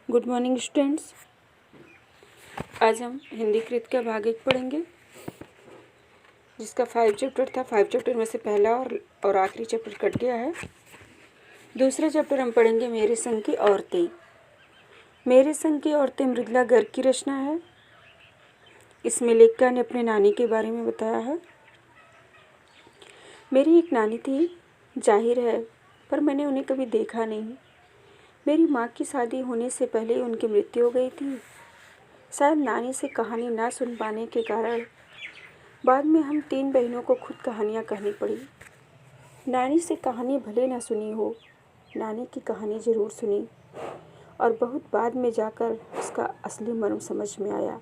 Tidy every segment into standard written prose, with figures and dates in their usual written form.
Good morning students. आज हम हिंदी कृत का भाग 1 पढ़ेंगे, जिसका 5 चैप्टर था। 5 चैप्टर में से पहला और आखिरी चैप्टर कट गया है। दूसरा चैप्टर हम पढ़ेंगे मेरे संग की औरतें। मेरे संग की औरतें मृदुला गर्ग की रचना है। इसमें लेखिका ने अपने नानी के बारे में बताया है। मेरी एक नानी थी, जाहिर है, पर मैंने उन्हें कभी देखा नहीं। मेरी माँ की शादी होने से पहले उनकी मृत्यु हो गई थी। शायद नानी से कहानी ना सुन पाने के कारण बाद में हम 3 बहनों को खुद कहानियाँ कहनी पड़ी। नानी से कहानी भले ना सुनी हो, नानी की कहानी ज़रूर सुनी और बहुत बाद में जाकर उसका असली मर्म समझ में आया।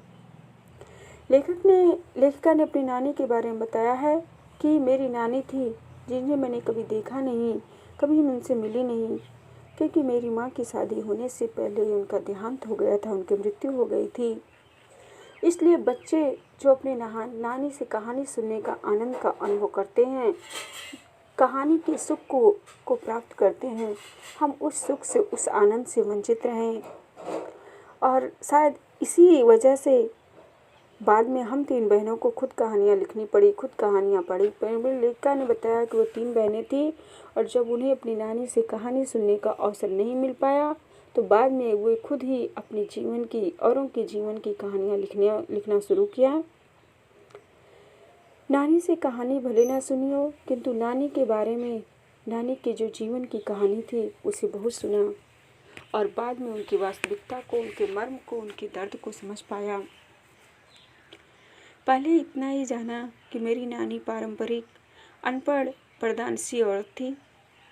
लेखिका ने अपनी नानी के बारे में बताया है कि मेरी नानी थी जिन्हें मैंने कभी देखा नहीं, कभी उनसे मिली नहीं, क्योंकि मेरी माँ की शादी होने से पहले ही उनका देहांत हो गया था, उनकी मृत्यु हो गई थी। इसलिए बच्चे जो अपने नानी से कहानी सुनने का आनंद का अनुभव करते हैं, कहानी के सुख को प्राप्त करते हैं, हम उस सुख से, उस आनंद से वंचित रहें। और शायद इसी वजह से बाद में हम 3 बहनों को खुद कहानियाँ लिखनी पड़ी, खुद कहानियाँ पढ़ी। लेखिका ने बताया कि वो 3 बहनें थीं और जब उन्हें अपनी नानी से कहानी सुनने का अवसर नहीं मिल पाया तो बाद में वे खुद ही अपने जीवन की, औरों के जीवन की कहानियाँ लिखना शुरू किया। नानी से कहानी भले ना सुनी हो, किंतु नानी के बारे में, नानी के जो जीवन की कहानी थी उसे बहुत सुना और बाद में उनकी वास्तविकता को, उनके मर्म को, उनके दर्द को समझ पाया। पहले इतना ही जाना कि मेरी नानी पारंपरिक अनपढ़ प्रधानसी औरत थी,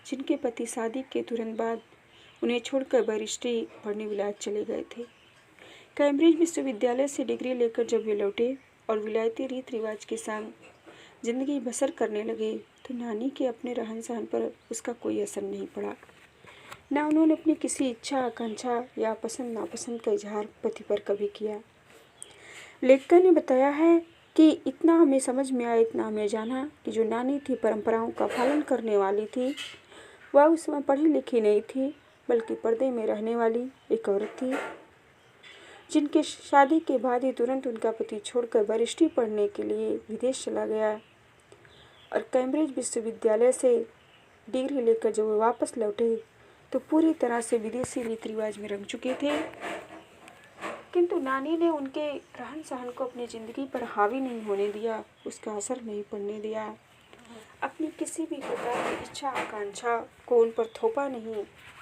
जिनके पति शादी के तुरंत बाद उन्हें छोड़कर बैरिस्ट्री पढ़ने विलायत चले गए थे। कैम्ब्रिज विश्वविद्यालय से डिग्री लेकर जब वे लौटे और विलायती रीति रिवाज के संग जिंदगी बसर करने लगे तो नानी के अपने रहन सहन पर उसका कोई असर नहीं पड़ा। न उन्होंने अपनी किसी इच्छा, आकांक्षा या पसंद नापसंद का इजहार पति पर कभी किया। लेखिका ने बताया है कि इतना हमें समझ में आया, इतना हमें जाना कि जो नानी थी परंपराओं का पालन करने वाली थी, वह उस समय पढ़ी लिखी नहीं थी, बल्कि पर्दे में रहने वाली एक औरत थी, जिनके शादी के बाद ही तुरंत उनका पति छोड़कर बैरिस्ट्री पढ़ने के लिए विदेश चला गया और कैम्ब्रिज विश्वविद्यालय से डिग्री लेकर जब वे वापस लौटे तो पूरी तरह से विदेशी रीति रिवाज में रंग चुके थे। किंतु नानी ने उनके रहन सहन को अपनी ज़िंदगी पर हावी नहीं होने दिया, उसका असर नहीं पड़ने दिया। अपनी किसी भी प्रकार की इच्छा, आकांक्षा को उन पर थोपा नहीं,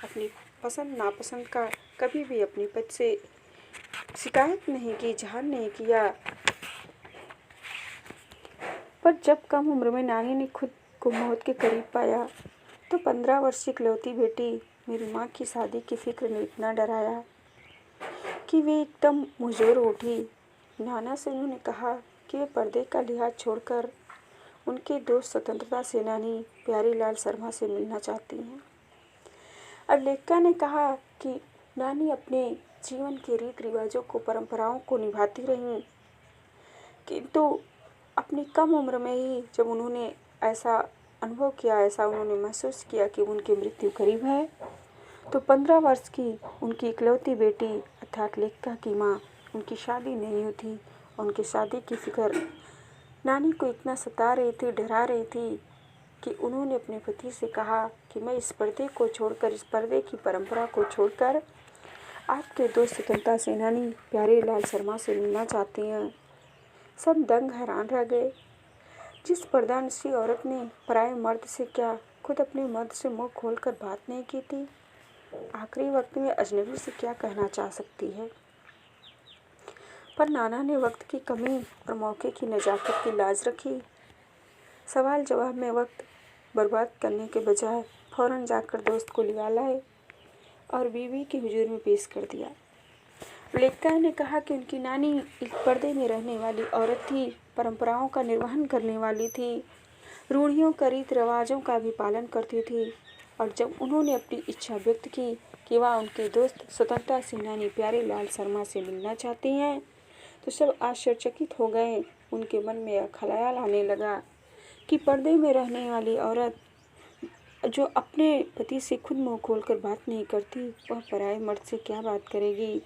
अपनी पसंद नापसंद का कभी भी अपने पति से शिकायत नहीं की, इजहार नहीं किया। पर जब कम उम्र में नानी ने खुद को मौत के करीब पाया तो 15 वर्षीय इकलौती बेटी मेरी माँ की शादी की फिक्र ने इतना डराया कि वे एकदम मुंझोर उठी। नाना से उन्होंने कहा कि वे पर्दे का लिहाज छोड़कर उनके दोस्त स्वतंत्रता सेनानी प्यारीलाल शर्मा से मिलना चाहती हैं। अब लेखिका ने कहा कि नानी अपने जीवन के रीति रिवाजों को, परंपराओं को निभाती रहीं, किंतु अपनी कम उम्र में ही जब उन्होंने ऐसा अनुभव किया, ऐसा उन्होंने महसूस किया कि उनकी मृत्यु करीब है, तो 15 वर्ष की उनकी इकलौती बेटी अर्थात लेखिका की माँ, उनकी शादी नहीं हुई थी। उनकी शादी की फिक्र नानी को इतना सता रही थी, डरा रही थी कि उन्होंने अपने पति से कहा कि मैं इस पर्दे को छोड़कर, इस पर्दे की परंपरा को छोड़कर आपके दोस्त स्वतंत्रता सेनानी प्यारीलाल शर्मा से मिलना चाहती हैं। सब दंग हैरान रह गए। जिस प्रधानसी औरत ने पराये मर्द से क्या, खुद अपने मर्द से मुँह खोलकर बात नहीं की थी, आखिरी वक्त में अजनबी से क्या कहना चाह सकती है। पर नाना ने वक्त की कमी और मौके की नज़ाकत की लाज रखी। सवाल जवाब में वक्त बर्बाद करने के बजाय फौरन जाकर दोस्त को लिया लाए और बीवी के हुजूर में पेश कर दिया। लेखिका ने कहा कि उनकी नानी एक पर्दे में रहने वाली औरत थी, परंपराओं का निर्वहन करने वाली थी, रूढ़ियों का, रीति रिवाजों का भी पालन करती थी। और जब उन्होंने अपनी इच्छा व्यक्त की कि वह उनके दोस्त स्वतंत्रता सेनानी प्यारीलाल शर्मा से मिलना चाहती हैं, तो सब आश्चर्यचकित हो गए। उनके मन में यह ख्याल आने लगा कि पर्दे में रहने वाली औरत जो अपने पति से खुद मुंह खोलकर बात नहीं करती, वह पराये मर्द से क्या बात करेगी।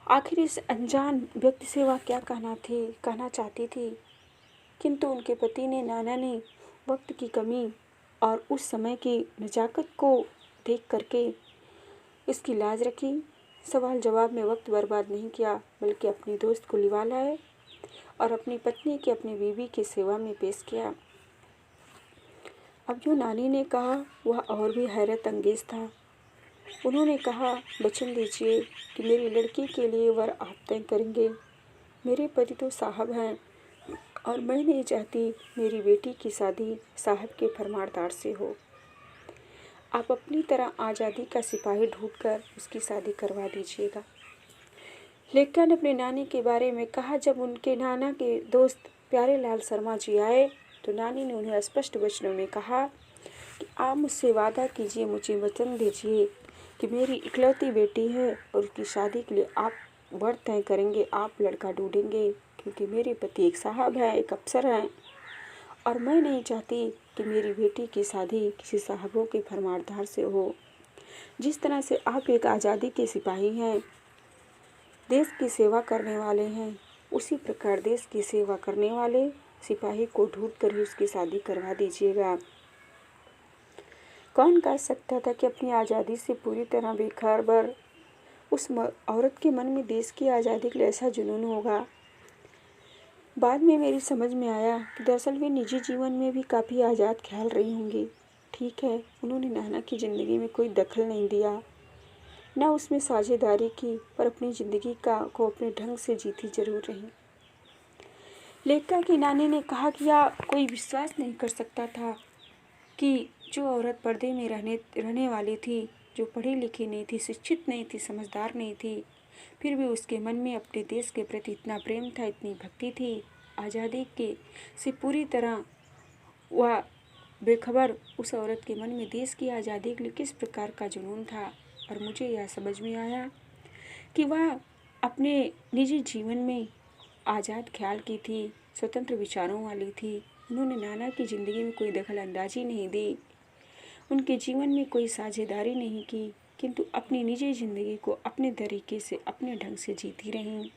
आखिर इस अनजान व्यक्ति से वह क्या कहना चाहती थी। किंतु उनके पति ने, नाना ने वक्त की कमी और उस समय की नज़ाकत को देख करके इसकी लाज रखी। सवाल जवाब में वक्त बर्बाद नहीं किया, बल्कि अपने दोस्त को लिवा लाए और अपनी पत्नी के अपनी बीवी की सेवा में पेश किया। अब जो नानी ने कहा वह और भी हैरत अंगेज था। उन्होंने कहा, वचन दीजिए कि मेरी लड़की के लिए वर आप तय करेंगे। मेरे पति तो साहब हैं और मैं नहीं चाहती मेरी बेटी की शादी साहब के फरमानदार से हो। आप अपनी तरह आज़ादी का सिपाही ढूंढकर उसकी शादी करवा दीजिएगा। लेकिन अपने नानी के बारे में कहा। जब उनके नाना के दोस्त प्यारेलाल शर्मा जी आए तो नानी ने उन्हें स्पष्ट वचनों में कहा कि आप मुझसे वादा कीजिए, मुझे वचन दीजिए कि मेरी इकलौती बेटी है और उसकी शादी के लिए आप वर तय करेंगे, आप लड़का ढूंढेंगे, क्योंकि मेरे पति एक साहब हैं, एक अफसर हैं और मैं नहीं चाहती कि मेरी बेटी की शादी किसी साहबों के फरमानदार से हो। जिस तरह से आप एक आज़ादी के सिपाही हैं, देश की सेवा करने वाले हैं, उसी प्रकार देश की सेवा करने वाले सिपाही को ढूंढ कर ही उसकी शादी करवा दीजिएगा। कौन कह सकता था कि अपनी आज़ादी से पूरी तरह बेखबर उस औरत के मन में देश की आज़ादी के लिए ऐसा जुनून होगा। बाद में मेरी समझ में आया कि दरअसल वे निजी जीवन में भी काफ़ी आज़ाद ख्याल रही होंगी। ठीक है, उन्होंने नाना की ज़िंदगी में कोई दखल नहीं दिया, न उसमें साझेदारी की, पर अपनी ज़िंदगी को अपने ढंग से जीती जरूर रही। लेखा की नानी ने कहा कि कोई विश्वास नहीं कर सकता था कि जो औरत पर्दे में रहने वाली थी, जो पढ़ी लिखी नहीं थी, शिक्षित नहीं थी, समझदार नहीं थी, फिर भी उसके मन में अपने देश के प्रति इतना प्रेम था, इतनी भक्ति थी, आज़ादी के से पूरी तरह वह बेखबर उस औरत के मन में देश की आज़ादी के लिए किस प्रकार का जुनून था। और मुझे यह समझ में आया कि वह अपने निजी जीवन में आज़ाद ख्याल की थी, स्वतंत्र विचारों वाली थी। उन्होंने नाना की ज़िंदगी में कोई दखल अंदाजी नहीं दी, उनके जीवन में कोई साझेदारी नहीं की, किंतु अपनी निजी ज़िंदगी को अपने तरीके से, अपने ढंग से जीती रहीं।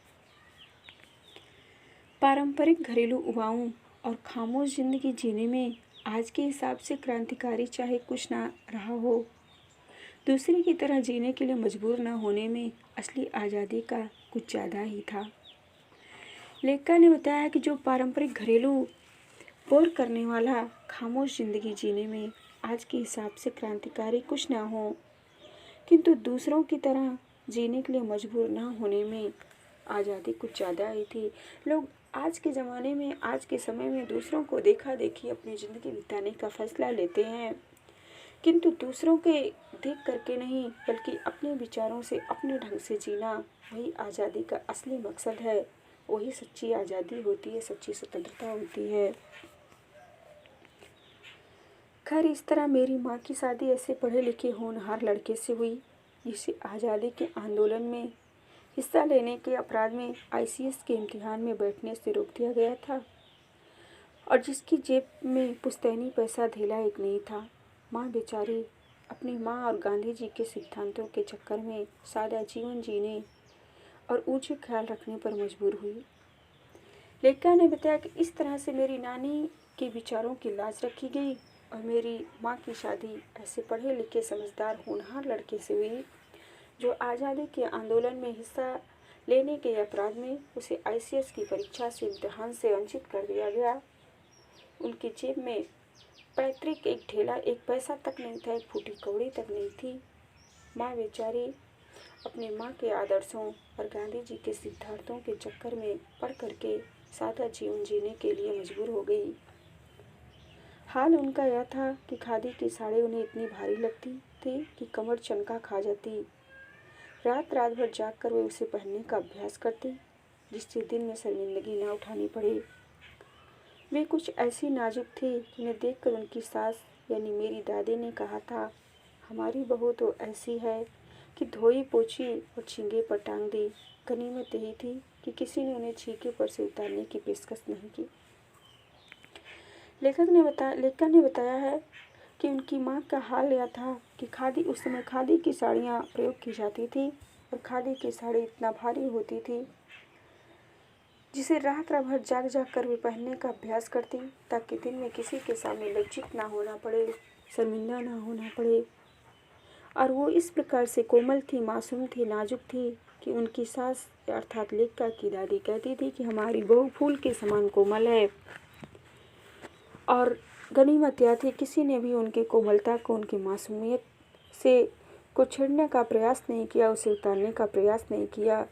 पारंपरिक घरेलू उपायों और खामोश ज़िंदगी जीने में आज के हिसाब से क्रांतिकारी चाहे कुछ ना रहा हो, दूसरे की तरह जीने के लिए मजबूर न होने में असली आज़ादी का कुछ ज़्यादा ही था। लेखिका ने बताया कि जो पारंपरिक घरेलू बोर करने वाला खामोश ज़िंदगी जीने में आज के हिसाब से क्रांतिकारी कुछ ना हो, किंतु दूसरों की तरह जीने के लिए मजबूर ना होने में आज़ादी कुछ ज़्यादा ही थी। लोग आज के ज़माने में, आज के समय में दूसरों को देखा देखी अपनी ज़िंदगी बिताने का फैसला लेते हैं, किंतु दूसरों के देख करके नहीं, बल्कि अपने विचारों से, अपने ढंग से जीना, वही आज़ादी का असली मकसद है। वही सच्ची आज़ादी होती है, सच्ची स्वतंत्रता होती है। खैर, इस तरह मेरी माँ की शादी ऐसे पढ़े लिखे होनहार लड़के से हुई जिसे आज़ादी के आंदोलन में हिस्सा लेने के अपराध में ICS के इम्तिहान में बैठने से रोक दिया गया था और जिसकी जेब में पुश्तैनी पैसा धेला एक नहीं था। माँ बेचारी अपनी माँ और गांधी जी के सिद्धांतों के चक्कर में सादा जीवन जीने और ऊंचे ख्याल रखने पर मजबूर हुई। लेखिका ने बताया कि इस तरह से मेरी नानी के विचारों की लाज रखी गई और मेरी माँ की शादी ऐसे पढ़े लिखे समझदार होनहार लड़के से हुई जो आज़ादी के आंदोलन में हिस्सा लेने के अपराध में उसे ICS की परीक्षा से, इम्तिहान से वंचित कर दिया गया। उनकी जेब में पैतृक एक ढेला, एक पैसा तक नहीं था, एक फूटी कौड़ी तक नहीं थी। माँ बेचारी अपने माँ के आदर्शों और गांधी जी के सिद्धांतों के चक्कर में पड़ करके सादा जीवन जीने के लिए मजबूर हो गई। हाल उनका यह था कि खादी की साड़ी उन्हें इतनी भारी लगती थी कि कमर चनका खा जाती। रात रात भर जाग कर वे उसे पहनने का अभ्यास करती, जिससे दिन में शर्मिंदगी न उठानी पड़े। वे कुछ ऐसी नाजुक थी जिन्हें देखकर उनकी सास यानी मेरी दादी ने कहा था, हमारी बहू तो ऐसी है कि धोई पोछी और छींके पर टांग दी। गनीमत यही थी कि किसी ने उन्हें छींके पर से उतारने की पेशकश नहीं की। लेखिका ने बताया है कि उनकी माँ का हाल यह था कि उस समय खादी की साड़ियाँ प्रयोग की जाती थी और खादी की साड़ी इतना भारी होती थी जिसे रात भर जाग जाग कर वे पहनने का अभ्यास करती ताकि दिन में किसी के सामने लज्जित ना होना पड़े, शर्मिंदा ना होना पड़े। और वो इस प्रकार से कोमल थी, मासूम थी, नाजुक थी कि उनकी सास अर्थात लेखा की दादी कहती थी कि हमारी बहू फूल के समान कोमल है। और गनीमत यह थी किसी ने भी उनकी कोमलता को, उनकी मासूमियत से को छेड़ने का प्रयास नहीं किया, उसे उतारने का प्रयास नहीं किया।